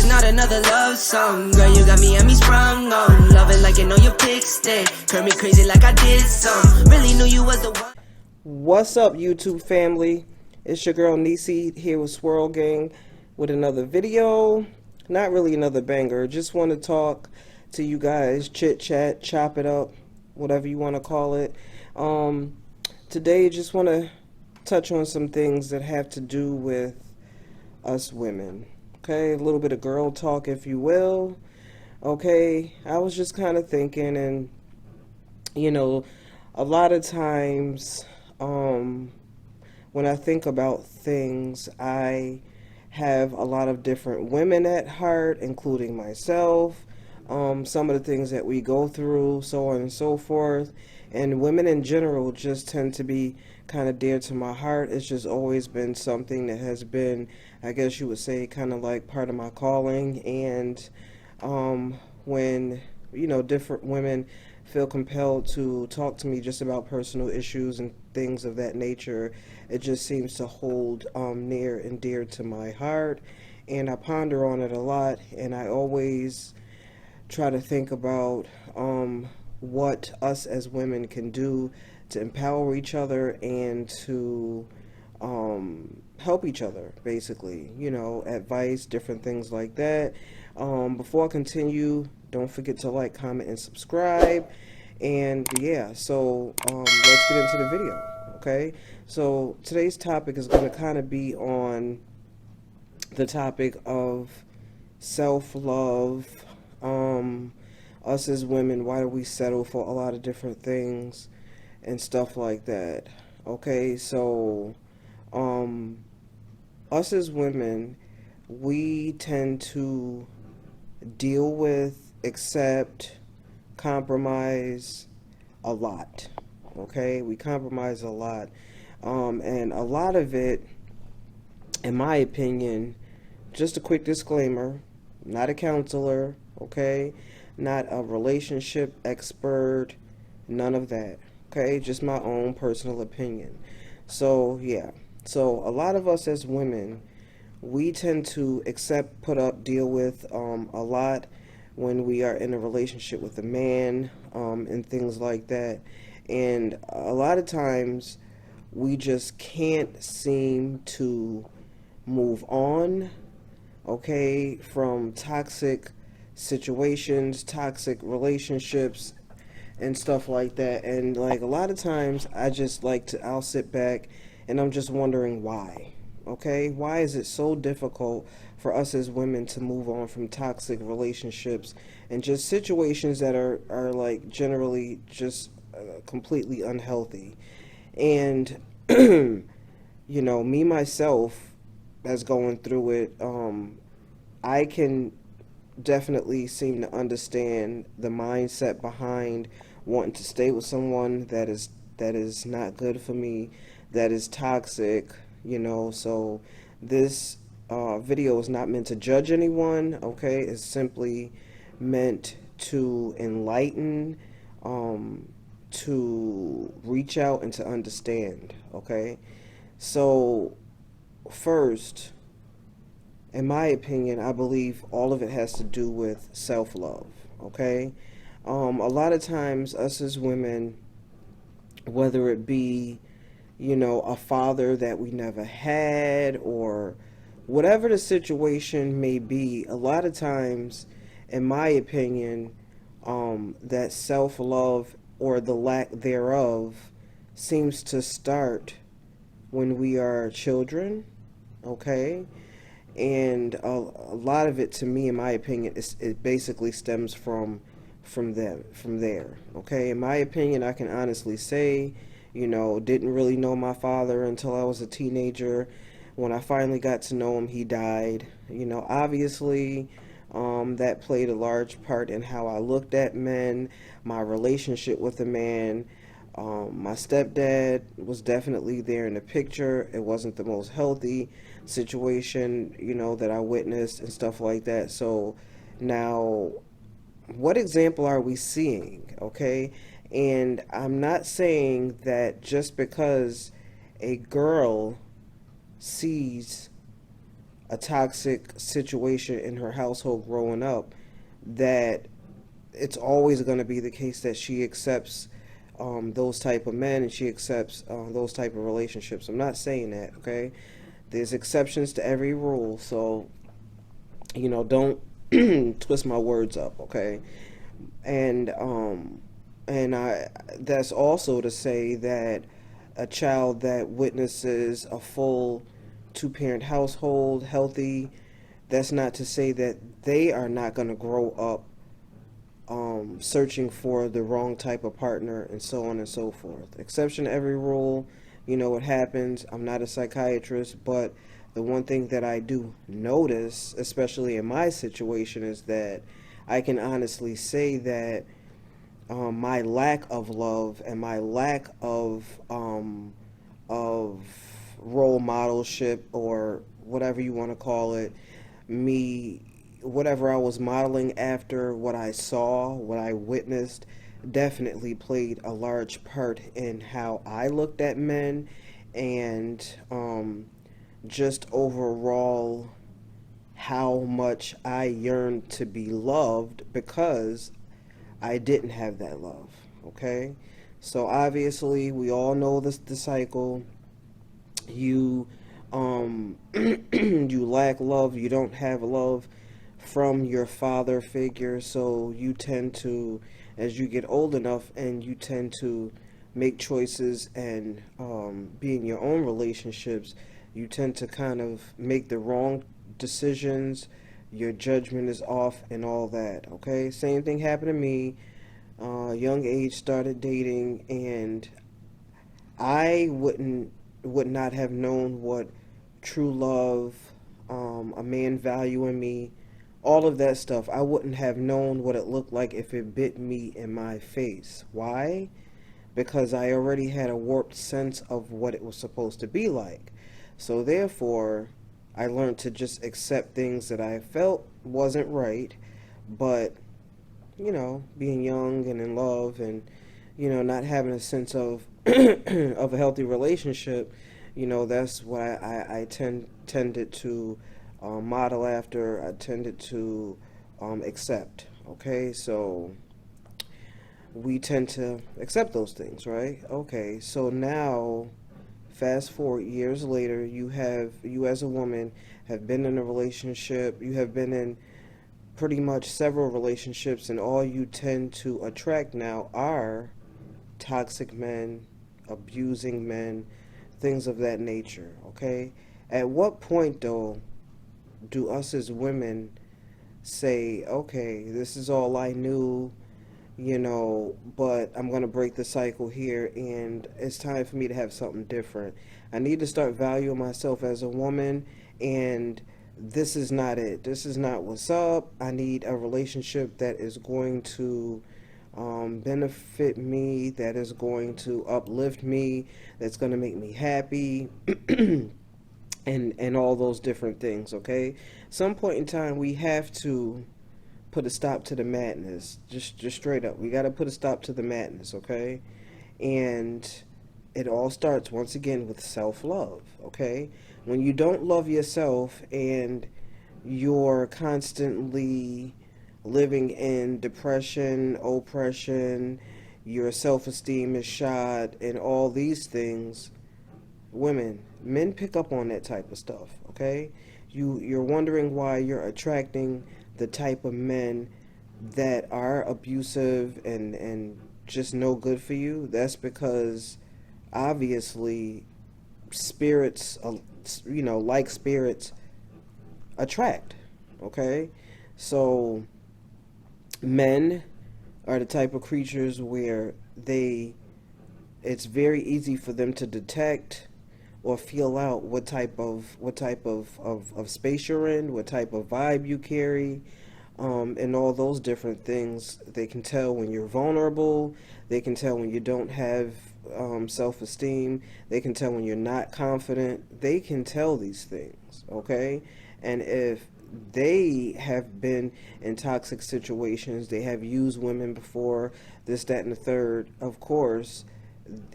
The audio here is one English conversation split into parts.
not another love song. Girl, you got me sprung on. Love it like you know you fixed it. Curve me crazy like I did some. Really knew you was the one. What's up, YouTube family? It's your girl Nisi here with Swirl Gang with another video. Not really another banger. Just want to talk to you guys, chit chat, chop it up, whatever you want to call it. Today, just want to touch on some things that have to do with us women. Okay, a little bit of girl talk, if you will. Okay, I was just kind of thinking, and you know, a lot of times, when I think about things, I have a lot of different women at heart, including myself, some of the things that we go through, so on and so forth. And women in general just tend to be kind of dear to my heart. It's just always been something that has been, I guess you would say, kind of like part of my calling. And when, you know, different women feel compelled to talk to me just about personal issues and things of that nature, it just seems to hold near and dear to my heart. And I ponder on it a lot, and I always try to think about what us as women can do to empower each other and to help each other, basically, you know, advice, different things like that. Before I continue, don't forget to like, comment, and subscribe. And yeah, so let's get into the video. Okay, so today's topic is going to kind of be on the topic of self-love. Us as women, why do we settle for a lot of different things and stuff like that? Okay, so us as women, we tend to deal with, accept, compromise a lot. Okay, we compromise a lot, and a lot of it, in my opinion, just a quick disclaimer, not a counselor, okay, not a relationship expert, none of that, okay, just my own personal opinion. So yeah, so a lot of us as women, we tend to accept, put up, deal with a lot when we are in a relationship with a man, and things like that. And a lot of times we just can't seem to move on, okay, from toxic situations, toxic relationships, and stuff like that. And like a lot of times I'll sit back and I'm just wondering why. Okay, why is it so difficult for us as women to move on from toxic relationships and just situations that are like generally just completely unhealthy? And you know, me myself, as going through it, I can definitely seem to understand the mindset behind wanting to stay with someone that is not good for me, that is toxic, you know. So this video is not meant to judge anyone, okay? It's simply meant to enlighten, to reach out and to understand, okay? So first, in my opinion, I believe all of it has to do with self-love, okay? A lot of times, us as women, whether it be, you know, a father that we never had, or whatever the situation may be, a lot of times, in my opinion, that self-love or the lack thereof seems to start when we are children, okay? And a lot of it, to me, in my opinion, it basically stems from there. Okay, in my opinion, I can honestly say, you know, didn't really know my father until I was a teenager. When I finally got to know him, he died. You know, obviously, that played a large part in how I looked at men, my relationship with a man. My stepdad was definitely there in the picture. It wasn't the most healthy situation, you know, that I witnessed and stuff like that. So now, what example are we seeing, okay? And I'm not saying that just because a girl sees a toxic situation in her household growing up, that it's always going to be the case that she accepts those type of men, and she accepts those type of relationships. I'm not saying that, okay? There's exceptions to every rule, so don't twist my words up, okay? And I that's also to say that a child that witnesses a full two-parent household, healthy, that's not to say that they are not going to grow up searching for the wrong type of partner, and so on and so forth. Exception to every rule. It happens. I'm not a psychiatrist, but the one thing that I do notice, especially in my situation, is that I can honestly say that my lack of love and my lack of role modelship, or whatever you want to call it, me, whatever I was modeling after, what I saw, what I witnessed, definitely played a large part in how I looked at men, and just overall how much I yearned to be loved, because I didn't have that love. Okay, so obviously we all know the cycle. You you lack love, you don't have love from your father figure, so you tend to, as you get old enough, and you tend to make choices and be in your own relationships, you tend to kind of make the wrong decisions. Your judgment is off and all that. Okay, same thing happened to me. Young age, started dating, and I would not have known what true love, a man valuing me, all of that stuff. I wouldn't have known what it looked like if it bit me in my face. Why? Because I already had a warped sense of what it was supposed to be like. So therefore, I learned to just accept things that I felt wasn't right, but being young and in love, and not having a sense of of a healthy relationship, that's what I tended to model after. I tended to accept. Okay, so we tend to accept those things, right? Okay, so now fast forward years later, you as a woman have been in a relationship, you have been in pretty much several relationships, and all you tend to attract now are toxic men, abusing men, things of that nature. Okay, at what point though do us as women say, okay, this is all I knew, but I'm going to break the cycle here, and it's time for me to have something different. I need to start valuing myself as a woman, and this is not it. This is not what's up. I need a relationship that is going to benefit me, that is going to uplift me, that's going to make me happy, and all those different things. Okay, some point in time we have to put a stop to the madness. Just straight up, we got to put a stop to the madness. Okay, and it all starts once again with self-love. Okay, when you don't love yourself and you're constantly living in depression, oppression, your self-esteem is shot, and all these things, men pick up on that type of stuff. Okay, you're wondering why you're attracting the type of men that are abusive and just no good for you. That's because obviously spirits, like spirits, attract. Okay, so men are the type of creatures where it's very easy for them to detect or feel out what type of space you're in, what type of vibe you carry, and all those different things. They can tell when you're vulnerable. They can tell when you don't have self-esteem. They can tell when you're not confident. They can tell these things, okay? And if they have been in toxic situations, they have used women before, this, that, and the third, of course,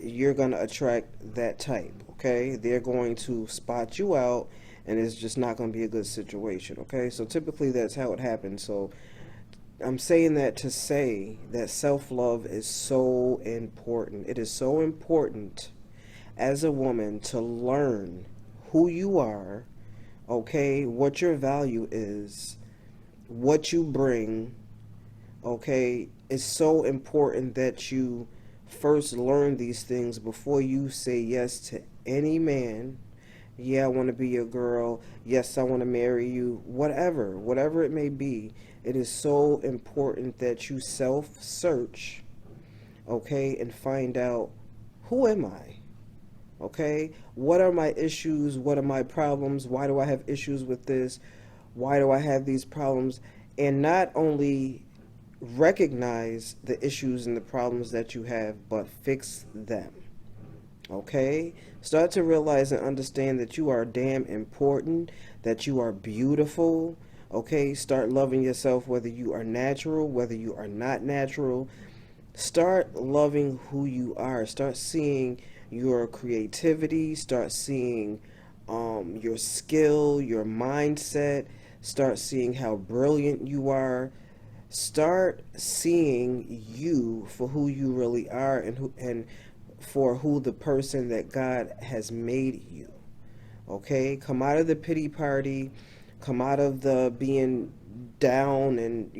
you're going to attract that type, okay? They're going to spot you out, and it's just not going to be a good situation, okay? So typically that's how it happens. So I'm saying that to say that self-love is so important. It is so important as a woman to learn who you are, okay, what your value is, what you bring, okay? It's so important that you first learn these things before you say yes to any man. Yeah, I want to be your girl. Yes, I want to marry you. Whatever it may be, it is so important that you self-search, okay, and find out, who am I? Okay? What are my issues? What are my problems? Why do I have issues with this? Why do I have these problems? And not only recognize the issues and the problems that you have, but fix them. Okay? Start to realize and understand that you are damn important, that you are beautiful. Okay? Start loving yourself, whether you are natural, whether you are not natural. Start loving who you are. Start seeing your creativity. Start seeing your skill, your mindset. Start seeing how brilliant you are. Start seeing you for who you really are, and for who the person that God has made you. Okay? Come out of the pity party. Come out of the being down and,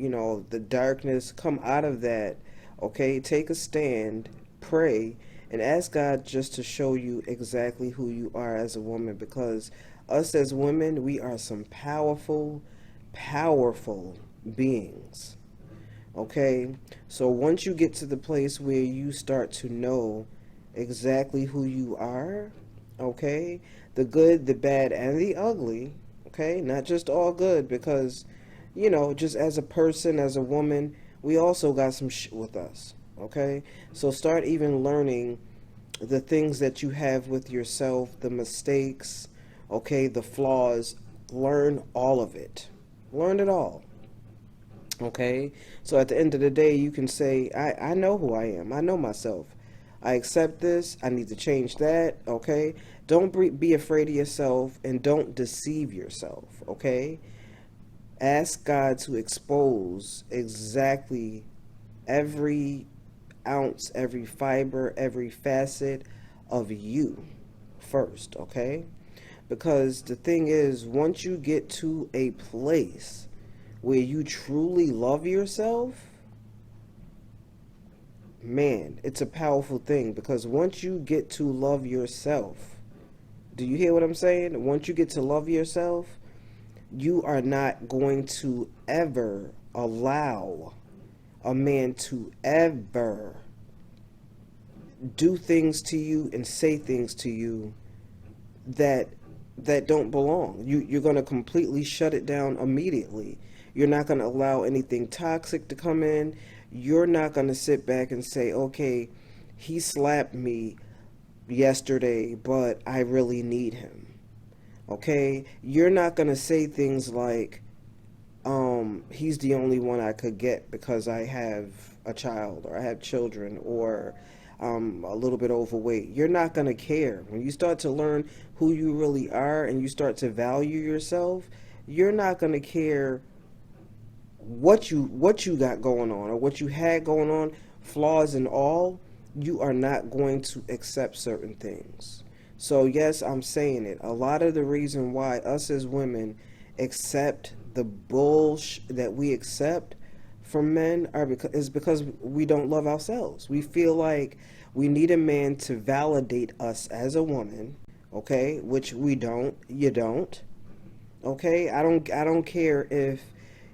the darkness. Come out of that. Okay? Take a stand. Pray. And ask God just to show you exactly who you are as a woman, because us as women, we are some powerful, powerful beings. Okay? So once you get to the place where you start to know exactly who you are, okay, the good, the bad, and the ugly, okay, not just all good, because, just as a person, as a woman, we also got some shit with us, okay? So start even learning the things that you have with yourself, the mistakes, okay, the flaws. Learn all of it. Learn it all. Okay? So at the end of the day, you can say, I know who I am. I know myself. I accept this. I need to change that. Okay? Don't be afraid of yourself, and don't deceive yourself. Okay? Ask God to expose exactly every ounce, every fiber, every facet of you first. Okay? Because the thing is, once you get to a place where you truly love yourself, man, it's a powerful thing. Because once you get to love yourself, do you hear what I'm saying? Once you get to love yourself, you are not going to ever allow a man to ever do things to you and say things to you that don't belong. You're going to completely shut it down immediately. You're not going to allow anything toxic to come in. You're not going to sit back and say, okay, he slapped me yesterday, but I really need him. Okay? You're not going to say things like, he's the only one I could get because I have a child, or I have children, or I'm a little bit overweight. You're not going to care. When you start to learn who you really are and you start to value yourself, you're not going to care what you got going on or what you had going on, flaws and all. You are not going to accept certain things. So yes, I'm saying it. A lot of the reason why us as women accept the bullshit that we accept from men is because we don't love ourselves. We feel like we need a man to validate us as a woman, okay? Which we don't. You don't. Okay? I don't care if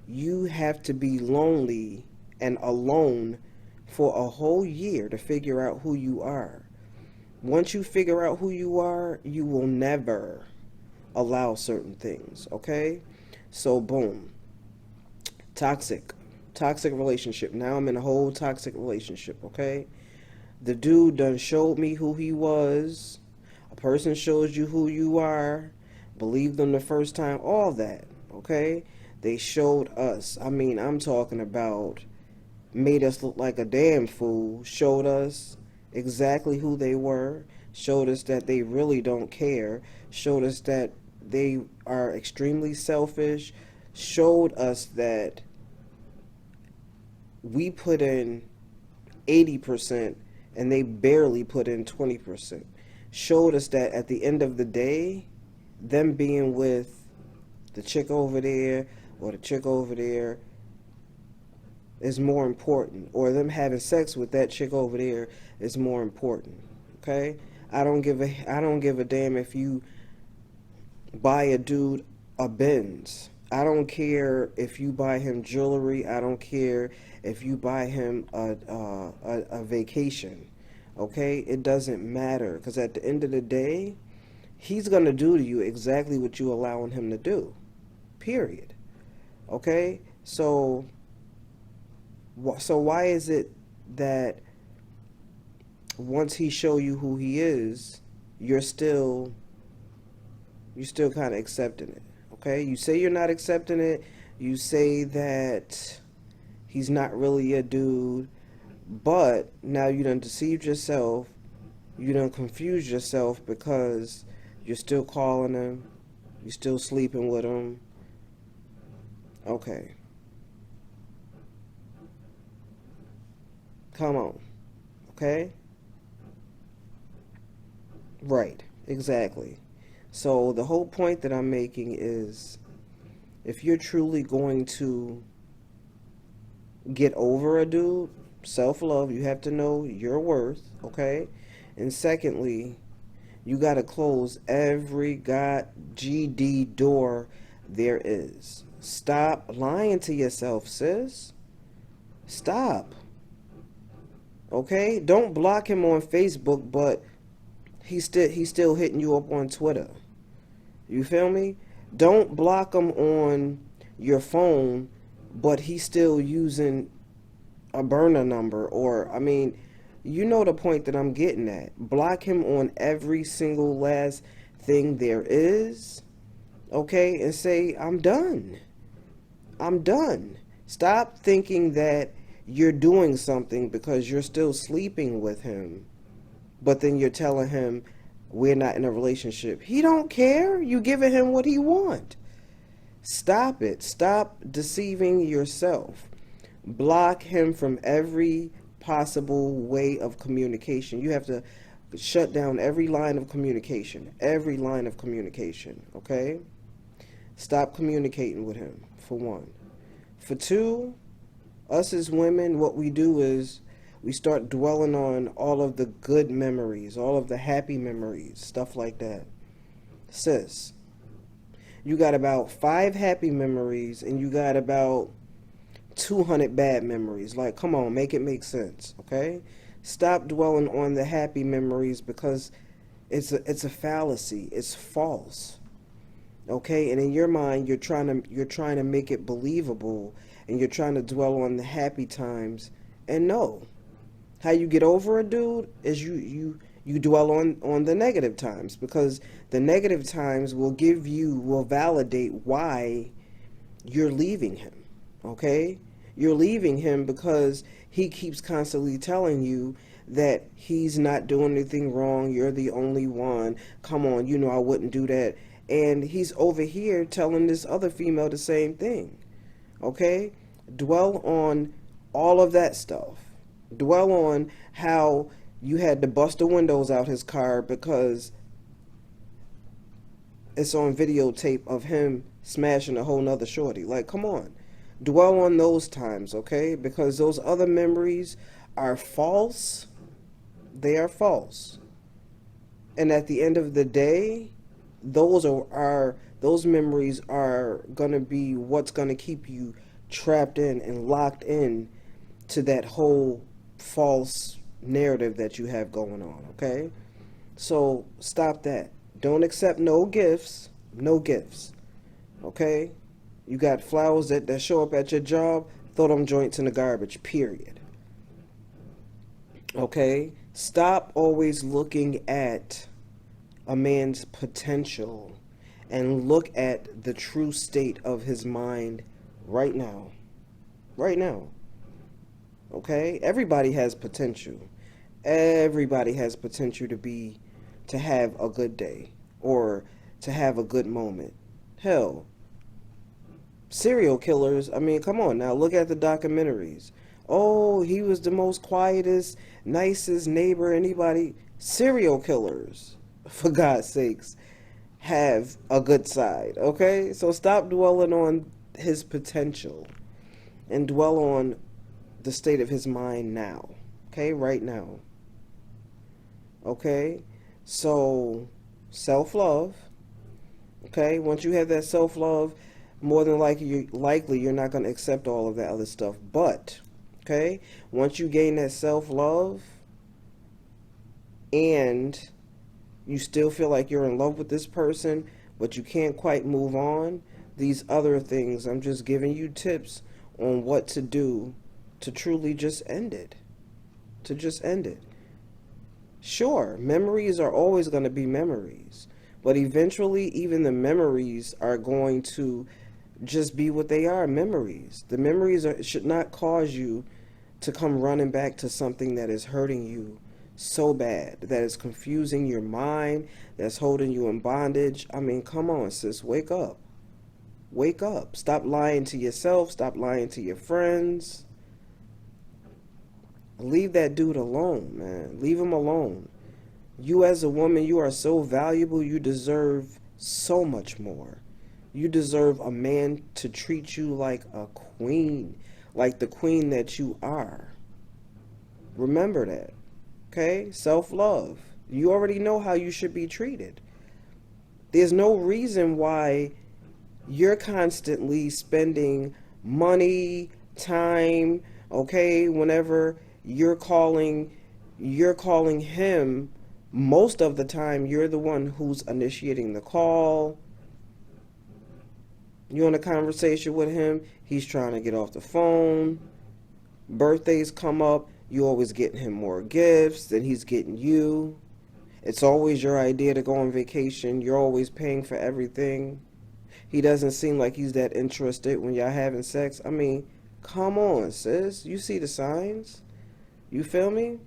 you have to be lonely and alone for a whole year to figure out who you are. Once you figure out who you are, you will never allow certain things, okay? So boom. Toxic relationship. Now I'm in a whole toxic relationship, okay? The dude done showed me who he was. A person shows you who you are. Believe them the first time. All that, okay? They showed us. I mean, I'm talking about made us look like a damn fool. Showed us exactly who they were. Showed us that they really don't care. Showed us that they are extremely selfish, showed us that we put in 80% and they barely put in 20%. Showed us that at the end of the day, them being with the chick over there or the chick over there is more important, or them having sex with that chick over there is more important. Okay? I don't give a damn if you buy a dude a Benz. I don't care if you buy him jewelry. I don't care if you buy him a vacation. Okay? It doesn't matter, because at the end of the day, he's going to do to you exactly what you allowing him to do. Period. Okay? So why is it that once he show you who he is, you're still kind of accepting it? Okay? You say you're not accepting it. You say that he's not really a dude, but now you done deceived yourself. You done confused yourself because you're still calling him. You're still sleeping with him. Okay. Come on. Okay? Right. Exactly. So the whole point that I'm making is, if you're truly going to get over a dude, self-love, you have to know your worth, okay? And secondly, you got to close every GD door there is. Stop lying to yourself, sis. Stop. Okay? Don't block him on Facebook, but he's still hitting you up on Twitter. You feel me? Don't block him on your phone, but he's still using a burner number. Or, I mean, you know the point that I'm getting at. Block him on every single last thing there is, okay? And say, I'm done. I'm done. Stop thinking that you're doing something because you're still sleeping with him, but then you're telling him we're not in a relationship. He don't care. You giving him what he want. Stop it. Stop deceiving yourself. Block him from every possible way of communication. You have to shut down every line of communication. Every line of communication, okay? Stop communicating with him, for one. For two, us as women, what we do is we start dwelling on all of the good memories, all of the happy memories, stuff like that. Sis, you got about 5 happy memories and you got about 200 bad memories. Like, come on, make it make sense, okay? Stop dwelling on the happy memories, because it's a fallacy. It's false, okay? And in your mind, you're trying to make it believable, and you're trying to dwell on the happy times. And no, how you get over a dude is you dwell on the negative times, because the negative times will validate why you're leaving him, okay? You're leaving him because he keeps constantly telling you that he's not doing anything wrong. You're the only one. Come on, you know I wouldn't do that. And he's over here telling this other female the same thing, okay? Dwell on all of that stuff. Dwell on how you had to bust the windows out his car because it's on videotape of him smashing a whole nother shorty. Like, come on. Dwell on those times, okay? Because those other memories are false. They are false. And at the end of the day, those memories are going to be what's going to keep you trapped in and locked in to that whole false narrative that you have going on, okay? So stop that. Don't accept no gifts, okay? You got flowers that show up at your job, throw them joints in the garbage, period. Okay? Stop always looking at a man's potential and look at the true state of his mind right now. Right now. Okay? Everybody has potential. Everybody has potential to have a good day, or to have a good moment. Hell, serial killers, I mean, come on now, look at the documentaries. Oh, he was the most quietest, nicest neighbor anybody. Serial killers, for God's sakes, have a good side, okay? So stop dwelling on his potential and dwell on the state of his mind now, okay? Right now. Okay? So, self-love, okay? Once you have that self-love, more than likely you're not going to accept all of that other stuff. But, okay, once you gain that self-love and you still feel like you're in love with this person, but you can't quite move on, these other things, I'm just giving you tips on what to do to truly just end it. To just end it. Sure, memories are always going to be memories, but eventually even the memories are going to just be what they are, memories. The memories should not cause you to come running back to something that is hurting you so bad, that is confusing your mind, that's holding you in bondage. I mean, come on, sis, wake up. Wake up. Stop lying to yourself. Stop lying to your friends. Leave that dude alone, man. Leave him alone. You as a woman, you are so valuable. You deserve so much more. You deserve a man to treat you like a queen, like the queen that you are. Remember that, okay? Self-love. You already know how you should be treated. There's no reason why you're constantly spending money, time, okay, whenever you're calling him. Most of the time you're the one who's initiating the call. You're in a conversation with him, he's trying to get off the phone. Birthdays come up, you always getting him more gifts than he's getting you. It's always your idea to go on vacation. You're always paying for everything. He doesn't seem like he's that interested when y'all having sex. I mean, come on, sis. You see the signs? You feel me?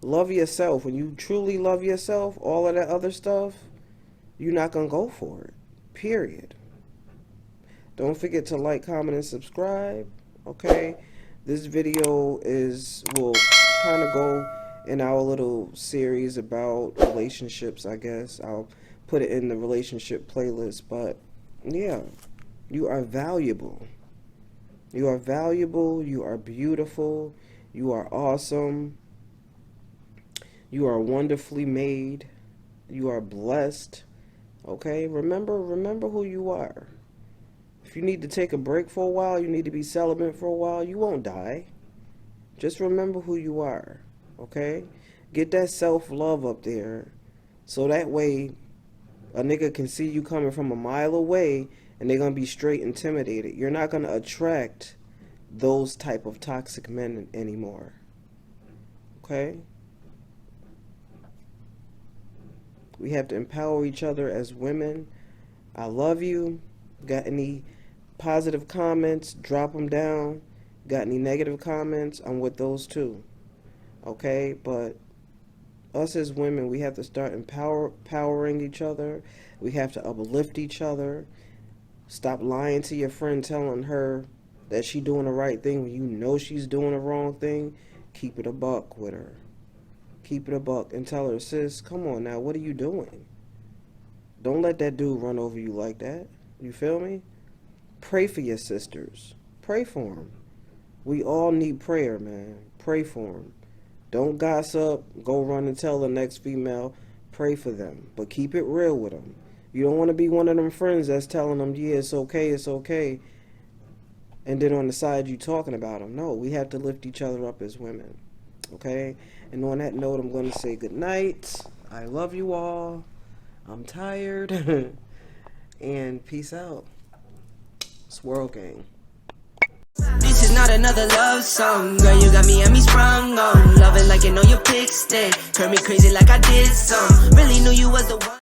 Love yourself. When you truly love yourself, all of that other stuff, you're not going to go for it. Period. Don't forget to like, comment, and subscribe. Okay? This video will kind of go in our little series about relationships, I guess. I'll put it in the relationship playlist. But, yeah, you are valuable. You are valuable. You are beautiful. You are awesome. You are wonderfully made. You are blessed. Okay? Remember who you are. If you need to take a break for a while, you need to be celibate for a while, you won't die. Just remember who you are. Okay? Get that self-love up there so that way a nigga can see you coming from a mile away and they're going to be straight intimidated. You're not going to attract those type of toxic men anymore. Okay? We have to empower each other as women. I love you. Got any positive comments? Drop them down. Got any negative comments? I'm with those too. Okay? But us as women, we have to start empowering each other. We have to uplift each other. Stop lying to your friend, telling her that she doing the right thing when you know she's doing the wrong thing. Keep it a buck with her. Keep it a buck and tell her, sis, come on now, what are you doing? Don't let that dude run over you like that. You feel me? Pray for your sisters. Pray for them. We all need prayer, man. Pray for them. Don't gossip. Go run and tell the next female. Pray for them. But keep it real with them. You don't want to be one of them friends that's telling them, yeah, it's okay. And then on the side you talking about them. No, we have to lift each other up as women. Okay? And on that note, I'm going to say good night. I love you all. I'm tired. And peace out. Swirl Gang. This is not another love song. Girl, you got me and me sprung on. Loving like you know you fixed it. Curve me crazy like I did some. Really knew you was the one.